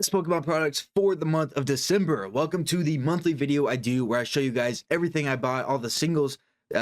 Best Pokemon products for the month of December. Welcome to the monthly video I do where I show you guys everything I bought, all the singles,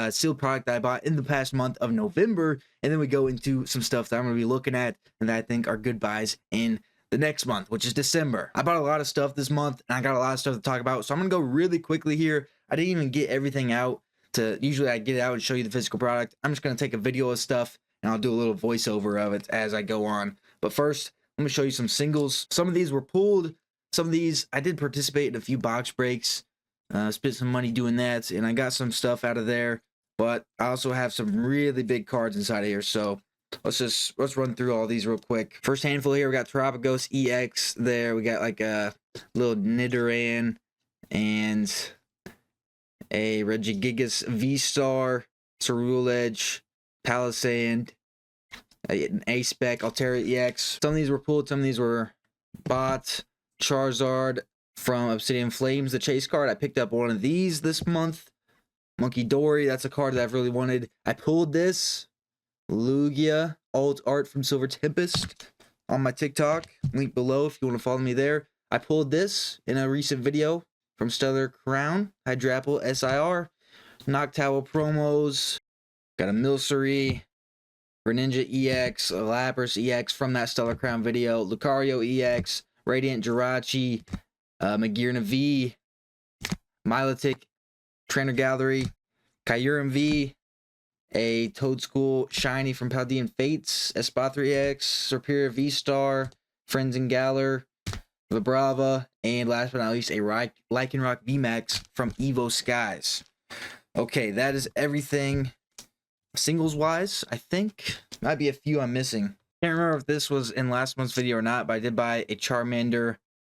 sealed product that I bought in the past month of November, and then we go into some stuff that I'm going to be looking at and that I think are good buys in the next month, which is December. I bought a lot of stuff this month and I got a lot of stuff to talk about, so I'm going to go really quickly here. I didn't even get everything out. Usually I get it out and show you the physical product. I'm just going to take a video of stuff and I'll do a little voiceover of it as I go on. But first, let me show you some singles. Some of these were pulled. Some of these, I did participate in a few box breaks. Spent some money doing that, and I got some stuff out of there. But I also have some really big cards inside of here. So let's run through all these real quick. First handful here, we got Terapagos EX there. We got like a little Nidoran and a Regigigas V-Star, Cerulean Edge, Palisand, an A-Spec, Altera EX. Some of these were pulled, some of these were bought. Charizard from Obsidian Flames, the chase card. I picked up one of these this month. Monkey Dory, that's a card that I've really wanted. I pulled this. Lugia, alt art from Silver Tempest on my TikTok. Link below if you want to follow me there. I pulled this in a recent video from Stellar Crown. Hydrapple SIR. Noctowl promos. Got a Milcery. Greninja EX, Lapras EX from that Stellar Crown video, Lucario EX, Radiant Jirachi, Magearna V, Milotic, Trainer Gallery, Kyurem V, a Toadschool Shiny from Paldean Fates, Espathra EX, Superior V-Star, Friends and Galar, Vibrava, and last but not least, a Lycanroc VMAX from Evo Skies. Okay, that is everything. Singles wise, I think might be a few I'm missing. Can't remember if this was in last month's video or not, but I did buy a Charmander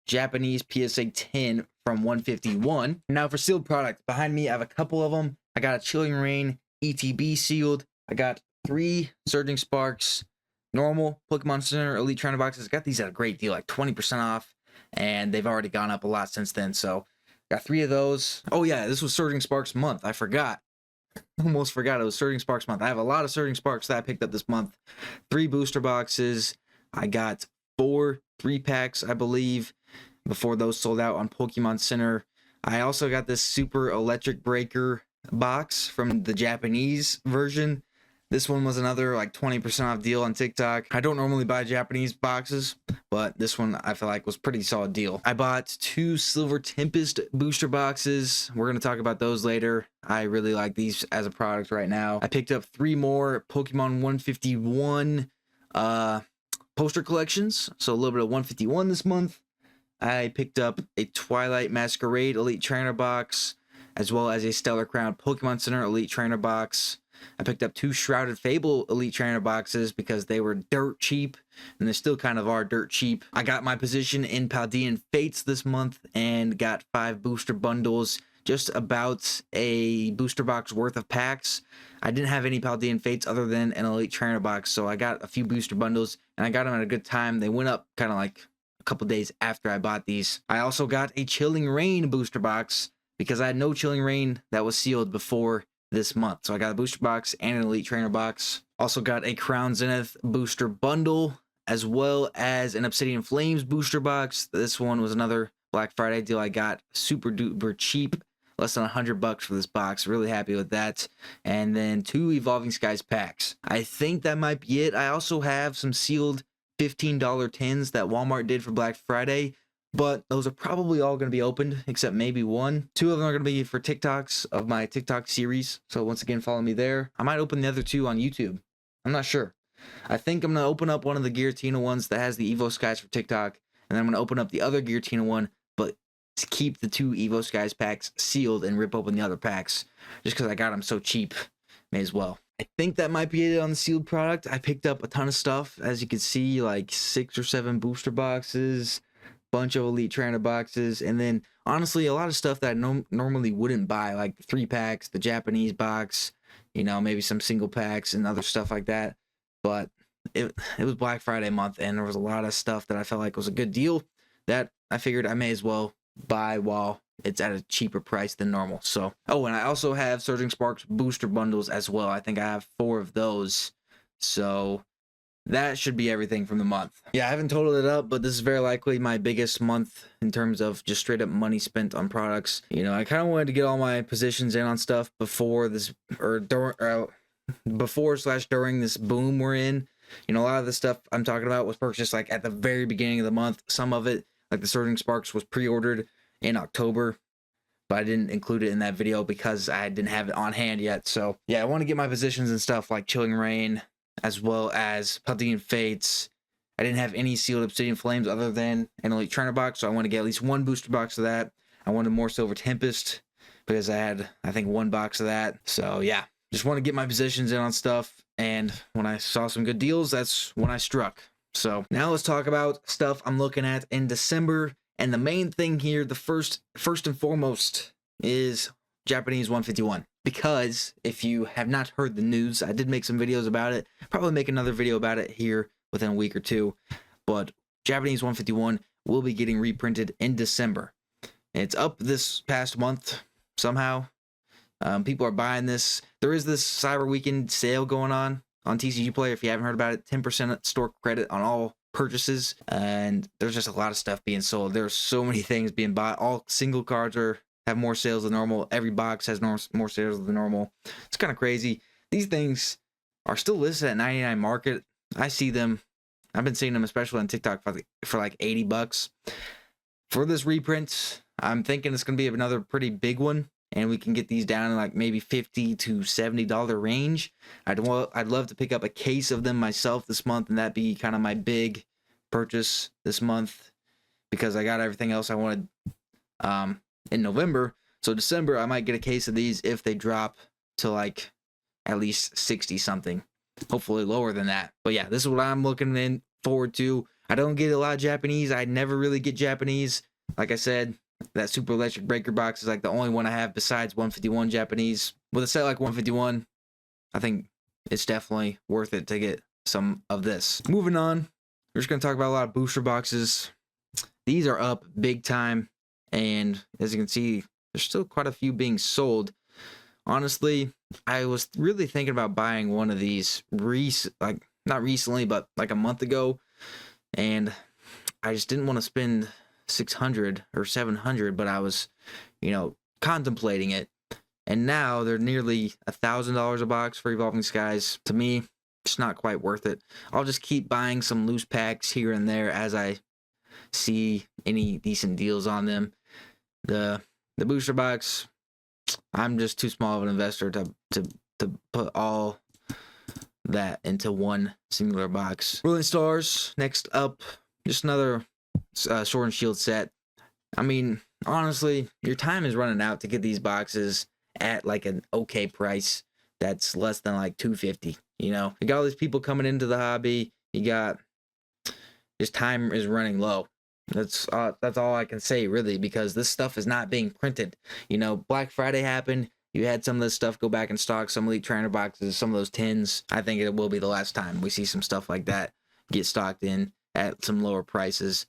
Japanese PSA 10 from 151. Now for sealed product, behind me I have a couple of them. I got a Chilling Reign ETB sealed. I got 3 Surging Sparks normal Pokemon Center Elite Trainer boxes. Got these at a great deal, like 20% off, and they've already gone up a lot since then. So got 3 of those. Oh yeah, this was Surging Sparks month. I forgot. Almost forgot it was Surging Sparks month. I have a lot of Surging Sparks that I picked up this month. 3 booster boxes. I got 4 3-packs, I believe, before those sold out on Pokemon Center. I also got this Super Electric Breaker box from the Japanese version. This one was another like 20% off deal on TikTok. I don't normally buy Japanese boxes, but this one I feel like was pretty solid deal. I bought 2 Silver Tempest booster boxes. We're going to talk about those later. I really like these as a product right now. I picked up 3 more Pokemon 151 poster collections. So a little bit of 151 this month. I picked up a Twilight Masquerade Elite Trainer box, as well as a Stellar Crown Pokemon Center Elite Trainer box. I picked up 2 Shrouded Fable Elite Trainer boxes because they were dirt cheap, and they still kind of are dirt cheap. I got my position in Paldean Fates this month and got 5 booster bundles, just about a booster box worth of packs. I didn't have any Paldean Fates other than an Elite Trainer box, so I got a few booster bundles, and I got them at a good time. They went up kind of like a couple days after I bought these. I also got a Chilling Reign booster box because I had no Chilling Reign that was sealed before this month. So I got a booster box and an Elite Trainer box. Also got a Crown Zenith booster bundle, as well as an Obsidian Flames booster box. This one was another Black Friday deal I got super duper cheap, less than $100 for this box. Really happy with that. And then 2 Evolving Skies packs. I think that might be it. I also have some sealed $15 tins that Walmart did for Black Friday, but those are probably all going to be opened except maybe 1. 2 of them are going to be for TikToks of my TikTok series. So once again, follow me there. I might open the other 2 on YouTube. I'm not sure. I think I'm going to open up one of the Giratina ones that has the Evo Skies for TikTok. And then I'm going to open up the other Giratina one, but to keep the 2 Evo Skies packs sealed and rip open the other packs. Just because I got them so cheap. May as well. I think that might be it on the sealed product. I picked up a ton of stuff. As you can see, like 6 or 7 booster boxes, bunch of Elite Trainer boxes, and then honestly a lot of stuff that I normally wouldn't buy, like 3-packs, the Japanese box, you know, maybe some single packs and other stuff like that. But it was Black Friday month, and there was a lot of stuff that I felt like was a good deal that I figured I may as well buy while it's at a cheaper price than normal. So, oh, and I also have Surging Sparks booster bundles as well. I think I have 4 of those. So that should be everything from the month. Yeah, I haven't totaled it up, but this is very likely my biggest month in terms of just straight up money spent on products. You know, I kind of wanted to get all my positions in on stuff before this, or during, before/during this boom we're in. You know, a lot of the stuff I'm talking about was purchased like at the very beginning of the month. Some of it, like the Surging Sparks, was pre-ordered in October, but I didn't include it in that video because I didn't have it on hand yet. So yeah, I want to get my positions and stuff like Chilling Reign, as well as Paldean Fates. I didn't have any sealed Obsidian Flames other than an Elite Trainer box, so I want to get at least one booster box of that. I wanted more Silver Tempest because I had, I think, one box of that. So yeah, just want to get my positions in on stuff, and when I saw some good deals, that's when I struck. So now let's talk about stuff I'm looking at in December. And the main thing here, the first and foremost, is Japanese 151. Because if you have not heard the news, I did make some videos about it. Probably make another video about it here within a week or two. But Japanese 151 will be getting reprinted in December. It's up this past month somehow. People are buying this. There is this Cyber Weekend sale going on TCG Player. If you haven't heard about it, 10% store credit on all purchases, and there's just a lot of stuff being sold. There's so many things being bought. All single cards have more sales than normal. Every box has more sales than normal. It's kind of crazy. These things are still listed at 99 market. I see them. I've been seeing them, especially on TikTok, for like $80 for this reprint. I'm thinking it's gonna be another pretty big one, and we can get these down in like maybe $50 to $70 range. I'd love to pick up a case of them myself this month, and that'd be kind of my big purchase this month, because I got everything else I wanted in November. So December, I might get a case of these if they drop to like at least 60 something, hopefully lower than that. But yeah, this is what I'm looking forward to. I don't get a lot of Japanese. I never really get Japanese. Like I said, that Super Electric Breaker box is like the only one I have besides 151 Japanese. With a set like 151, I think it's definitely worth it to get some of this. Moving on, we're just going to talk about a lot of booster boxes. These are up big time, and as you can see, there's still quite a few being sold. Honestly, I was really thinking about buying one of these not recently, but like a month ago, and I just didn't want to spend $600 or $700, but I was, contemplating it. And now they're nearly $1,000 a box for Evolving Skies. To me, it's not quite worth it. I'll just keep buying some loose packs here and there as I see any decent deals on them. The booster box, I'm just too small of an investor to put all that into one singular box. Ruling Stars, next up, just another Sword and Shield set. I mean, honestly, your time is running out to get these boxes at like an okay price that's less than like $250. You got all these people coming into the hobby. You got, just time is running low. That's all I can say, really, because this stuff is not being printed. Black Friday happened. You had some of this stuff go back in stock, some Elite Trainer boxes, some of those tins. I think it will be the last time we see some stuff like that get stocked in at some lower prices.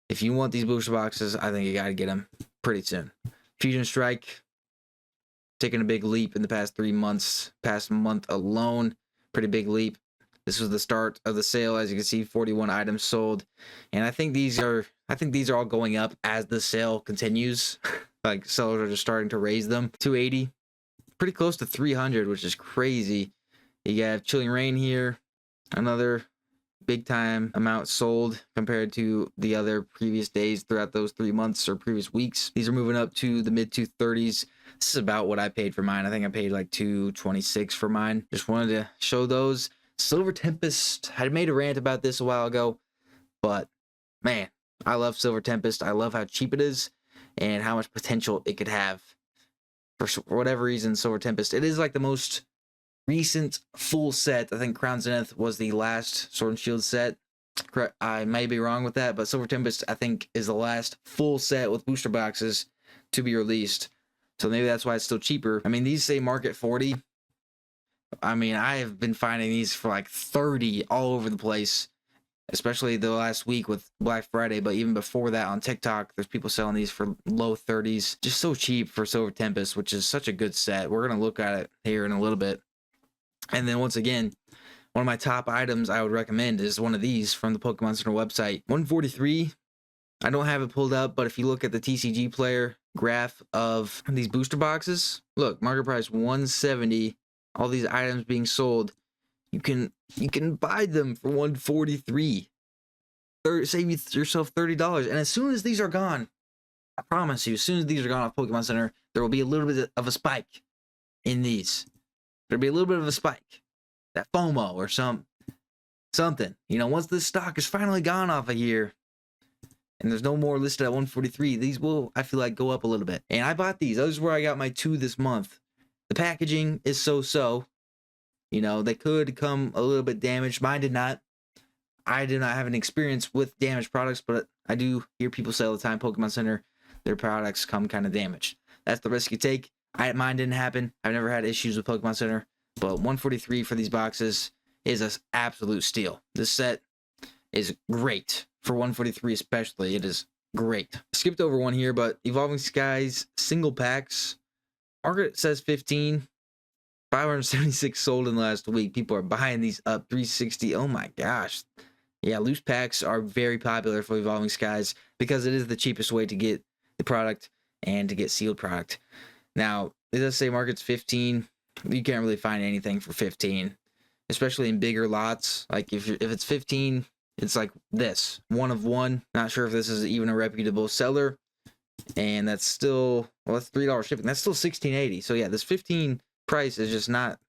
If you want these booster boxes, I think you got to get them pretty soon. Fusion Strike, taking a big leap in the past 3 months, past month alone. Pretty big leap. This was the start of the sale. As you can see, 41 items sold. And I think these are all going up as the sale continues. Like, sellers are just starting to raise them. 280, pretty close to 300, which is crazy. You have Chilling Reign here, another big time amount sold compared to the other previous days throughout those 3 months or previous weeks. These are moving up to the mid 230s. This is about what I paid for mine. I think I paid like $226 for mine. Just wanted to show those. Silver Tempest, I made a rant about this a while ago, but man, I love Silver Tempest. I love how cheap it is and how much potential it could have. For whatever reason, Silver Tempest, it is like the most recent full set. I think Crown Zenith was the last Sword and Shield set. I may be wrong with that, but Silver Tempest, I think, is the last full set with booster boxes to be released. So maybe that's why it's still cheaper. I mean, these say market 40. I mean, I have been finding these for like 30 all over the place, especially the last week with Black Friday. But even before that on TikTok, there's people selling these for low 30s. Just so cheap for Silver Tempest, which is such a good set. We're going to look at it here in a little bit. And then once again, one of my top items I would recommend is one of these from the Pokemon Center website. 143. I don't have it pulled up, but if you look at the TCG player graph of these booster boxes, look, market price 170, all these items being sold, you can buy them for 143. Save yourself $30. And as soon as these are gone, I promise you, as soon as these are gone off Pokemon Center, there will be a little bit of a spike in these. There'll be a little bit of a spike. That FOMO or something. You know, once this stock is finally gone off of here, and there's no more listed at 143, these will, I feel like, go up a little bit. And I bought these. Those is where I got my 2 this month. The packaging is so-so. You know, they could come a little bit damaged. Mine did not. I did not have an experience with damaged products, but I do hear people say all the time, Pokemon Center, their products come kind of damaged. That's the risk you take. Mine didn't happen. I've never had issues with Pokemon Center, but 143 for these boxes is an absolute steal. This set is great. For 143 especially, it is great. Skipped over one here, but Evolving Skies single packs. Market says 15. 576 sold in the last week. People are buying these up. 360. Oh my gosh. Yeah, loose packs are very popular for Evolving Skies because it is the cheapest way to get the product and to get sealed product. Now, it does say market's 15. You can't really find anything for 15, especially in bigger lots. Like if it's 15, it's like this, 1 of 1. Not sure if this is even a reputable seller, and that's still, well, that's $3 shipping. That's still $16.80. So yeah, this 15 price is just not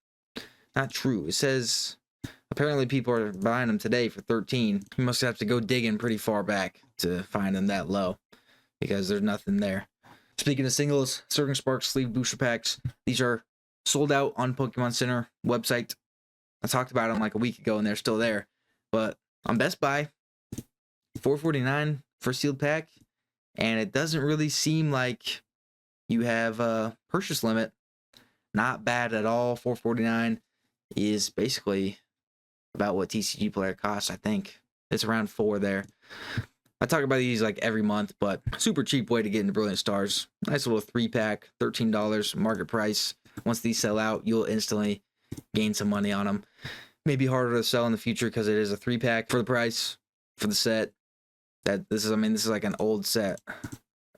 true. It says apparently people are buying them today for 13. You must have to go digging pretty far back to find them that low because there's nothing there. Speaking of singles, Surging Sparks sleeve booster packs. These are sold out on Pokemon Center website. I talked about them like a week ago and they're still there. But on Best Buy, $4.49 for a sealed pack. And it doesn't really seem like you have a purchase limit. Not bad at all. $4.49 is basically about what TCG player costs, I think. It's around $4 there. I talk about these like every month, but super cheap way to get into Brilliant Stars. Nice little 3-pack, $13 market price. Once these sell out, you'll instantly gain some money on them. Maybe harder to sell in the future because it is a 3-pack for the price for the set. This is like an old set.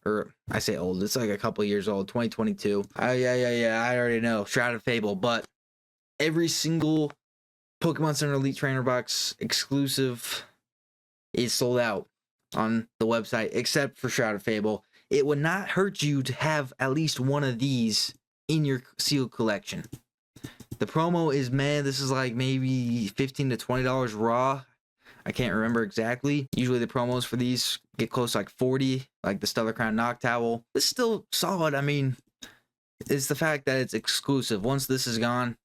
Or I say old, it's like a couple years old, 2022. Yeah, I already know. Shrouded Fable, but every single Pokemon Center Elite Trainer box exclusive is sold out on the website, except for Shrouded Fable. It would not hurt you to have at least one of these in your sealed collection. The promo is, man, this is like maybe $15 to $20 raw. I can't remember exactly. Usually the promos for these get close to like 40, like the Stellar Crown Noctowl. It's still solid. I mean, it's the fact that it's exclusive. Once this is gone,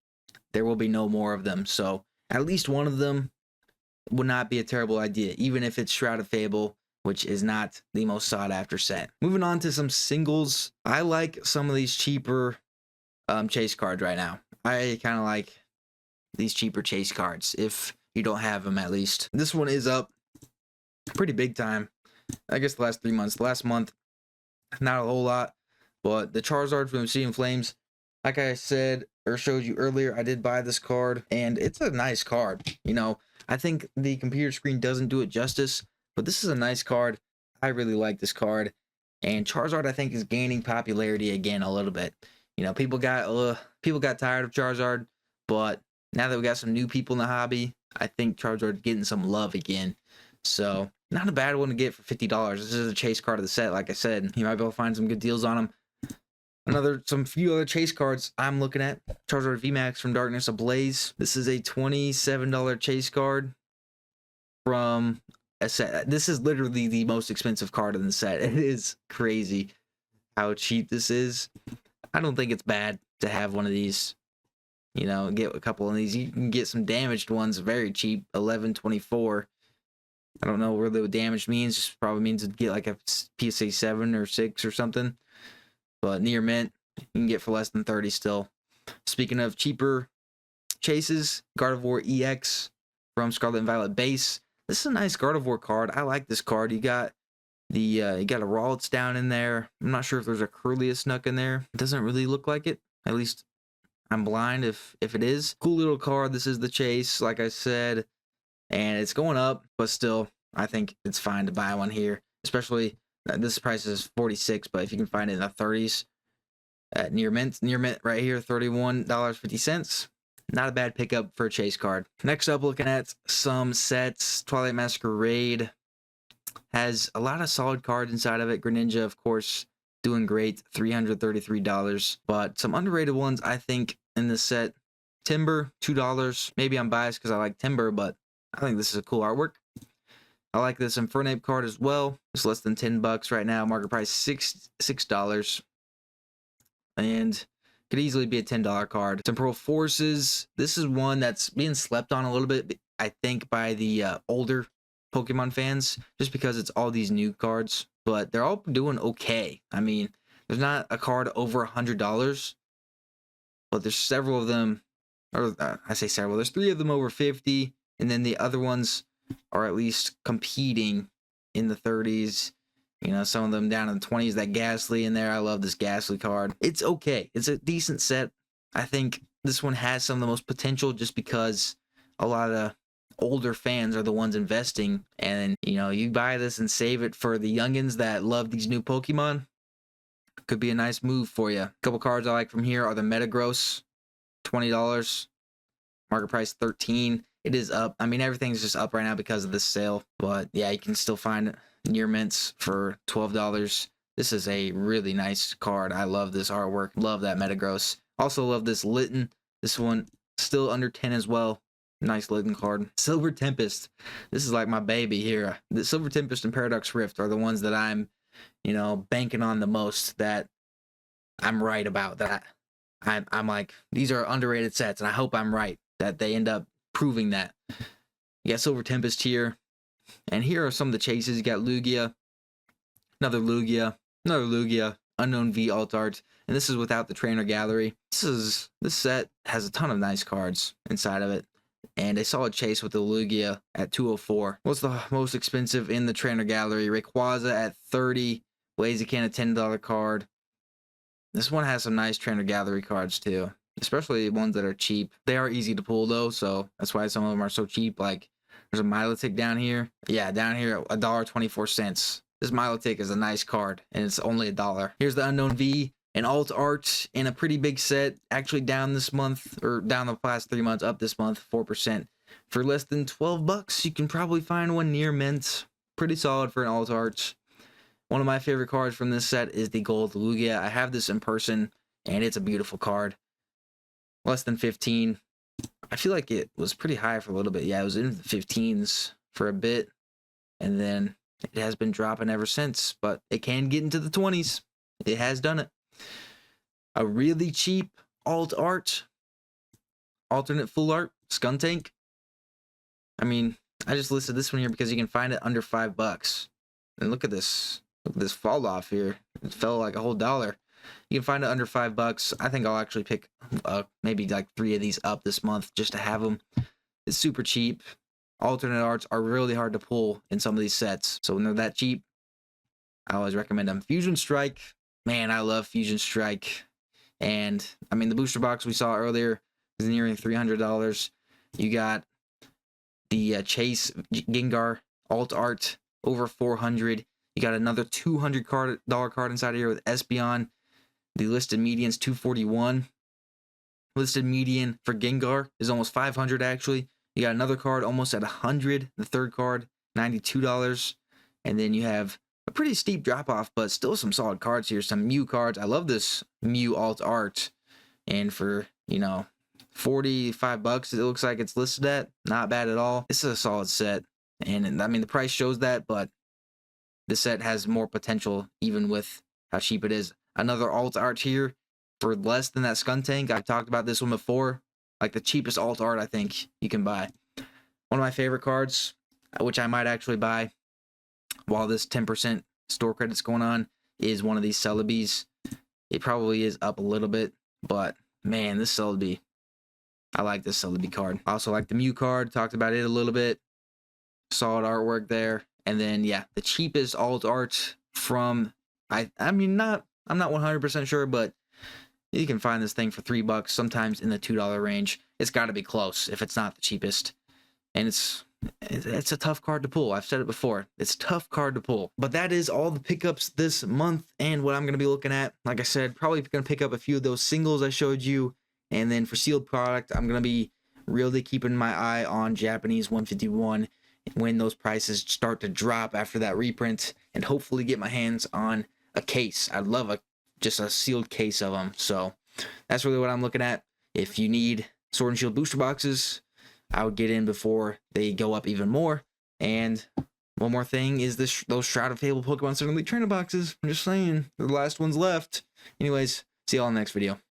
there will be no more of them. So at least one of them would not be a terrible idea, even if it's Shrouded Fable, which is not the most sought after set. Moving on to some singles. I like some of these cheaper chase cards right now. I kind of like these cheaper chase cards, if you don't have them at least. This one is up pretty big time. I guess the last 3 months. The last month, not a whole lot. But the Charizard from Obsidian Flames, like I said or showed you earlier, I did buy this card. And it's a nice card. You know, I think the computer screen doesn't do it justice. But this is a nice card. I really like this card. And Charizard, I think, is gaining popularity again a little bit. You know, people got tired of Charizard. But now that we got some new people in the hobby, I think Charizard's getting some love again. So, not a bad one to get for $50. This is a chase card of the set, like I said. You might be able to find some good deals on them. Some few other chase cards I'm looking at. Charizard VMAX from Darkness Ablaze. This is a $27 chase card from a set. This is literally the most expensive card in the set. It is crazy how cheap this is. I don't think it's bad to have one of these. You know, get a couple of these. You can get some damaged ones very cheap, $11.24. I don't know really what damaged means. Just probably means to get like a PSA 7 or 6 or something. But near mint, you can get for less than 30 still. Speaking of cheaper chases, Gardevoir EX from Scarlet and Violet base. This is a nice Gardevoir card. I like this card. You got you got a Ralts down in there. I'm not sure if there's a Curlius Snuck in there. It doesn't really look like it. At least I'm blind if it is. Cool little card. This is the Chase, like I said, and it's going up, but still, I think it's fine to buy one here. Especially this price is 46, but if you can find it in the 30s at near mint right here, $31.50. Not a bad pickup for a Chase card. Next up, looking at some sets. Twilight Masquerade has a lot of solid cards inside of it. Greninja, of course, doing great, $333. But some underrated ones, I think, in this set. Timber, $2. Maybe I'm biased because I like Timber, but I think this is a cool artwork. I like this Infernape card as well. It's less than $10 right now. Market price $6. And could easily be a $10 card. Temporal Forces. This is one that's being slept on a little bit, I think, by the older Pokemon fans, just because it's all these new cards. But they're all doing okay. I mean, there's not a card over $100, but there's several of them, or I say several. There's 3 of them over 50, and then the other ones are at least competing in the 30s. You know, some of them down in the 20s. That Ghastly in there. I love this Ghastly card. It's okay. It's a decent set. I think this one has some of the most potential just because a lot of older fans are the ones investing. And, you know, you buy this and save it for the youngins that love these new Pokemon. Could be a nice move for you. A couple cards I like from here are the Metagross, $20. Market price $13. It is up. I mean, everything's just up right now because of this sale. But yeah, you can still find near mints for $12. This is a really nice card. I love this artwork. Love that Metagross. Also love this Litten. This one still under 10 as well. Nice Litten card. Silver Tempest. This is like my baby here. The Silver Tempest and Paradox Rift are the ones that I'm, you know, banking on the most, that I'm right about. That I'm like, these are underrated sets, and I hope I'm right, that they end up proving that. You got Silver Tempest here. And here are some of the chases. You got Lugia, another Lugia, Unknown V alt art, and this is without the trainer gallery. This set has a ton of nice cards inside of it, and a solid chase with the Lugia at 204. What's the most expensive in the trainer gallery? Rayquaza at 30, Blaziken a $10 card. This one has some nice trainer gallery cards too, especially ones that are cheap. They are easy to pull though, so that's why some of them are so cheap. Like, there's a Milotic down here. Yeah, down here, $1.24. This Milotic is a nice card, and it's only $1. Here's the Unknown V, an alt art in a pretty big set. Actually down this month, or down the past 3 months, up this month, 4%. For less than $12, you can probably find one near mint. Pretty solid for an alt art. One of my favorite cards from this set is the Gold Lugia. I have this in person, and it's a beautiful card. Less than 15. I feel like it was pretty high for a little bit. Yeah, it was in the 15s for a bit, and then it has been dropping ever since, but it can get into the 20s. It has done it. A really cheap alt art, alternate full art, Skuntank. I mean, I just listed this one here because you can find it under $5. And look at this fall off here. It fell like a whole dollar. You can find it under $5. I think I'll actually pick maybe like 3 of these up this month just to have them. It's super cheap. Alternate arts are really hard to pull in some of these sets. So when they're that cheap, I always recommend them. Fusion Strike. Man, I love Fusion Strike. And, I mean, the booster box we saw earlier is nearing $300. You got the Chase Gengar alt art over $400. You got another $200 card inside of here with Espeon. The listed median's $241. Listed median for Gengar is almost $500 actually. You got another card almost at $100. The third card, $92. And then you have a pretty steep drop off, but still some solid cards here. Some Mew cards. I love this Mew alt art. And for, you know, $45 it looks like it's listed at. Not bad at all. This is a solid set. And I mean, the price shows that, but this set has more potential even with how cheap it is. Another alt art here for less than that Skuntank. I've talked about this one before. Like the cheapest alt art I think you can buy. One of my favorite cards, which I might actually buy while this 10% store credit's going on, is one of these Celebes. It probably is up a little bit, but man, this Celebi, I like this Celebi card. I also like the Mew card. Talked about it a little bit. Solid artwork there. And then, yeah, the cheapest alt art from, I'm not 100% sure, but You can find this thing for $3, sometimes in the $2 range. It's got to be close if it's not the cheapest. And it's a tough card to pull. I've said it before. It's a tough card to pull. But that is all the pickups this month and what I'm going to be looking at. Like I said, probably going to pick up a few of those singles I showed you. And then for sealed product, I'm going to be really keeping my eye on Japanese 151 when those prices start to drop after that reprint, and hopefully get my hands on a case. I'd love just a sealed case of them. So that's really what I'm looking at. If you need Sword and Shield booster boxes, I would get in before they go up even more. And one more thing is those Shroud of Fable Pokemon Center Elite Trainer boxes. I'm just saying, they're the last ones left. Anyways, see y'all in the next video.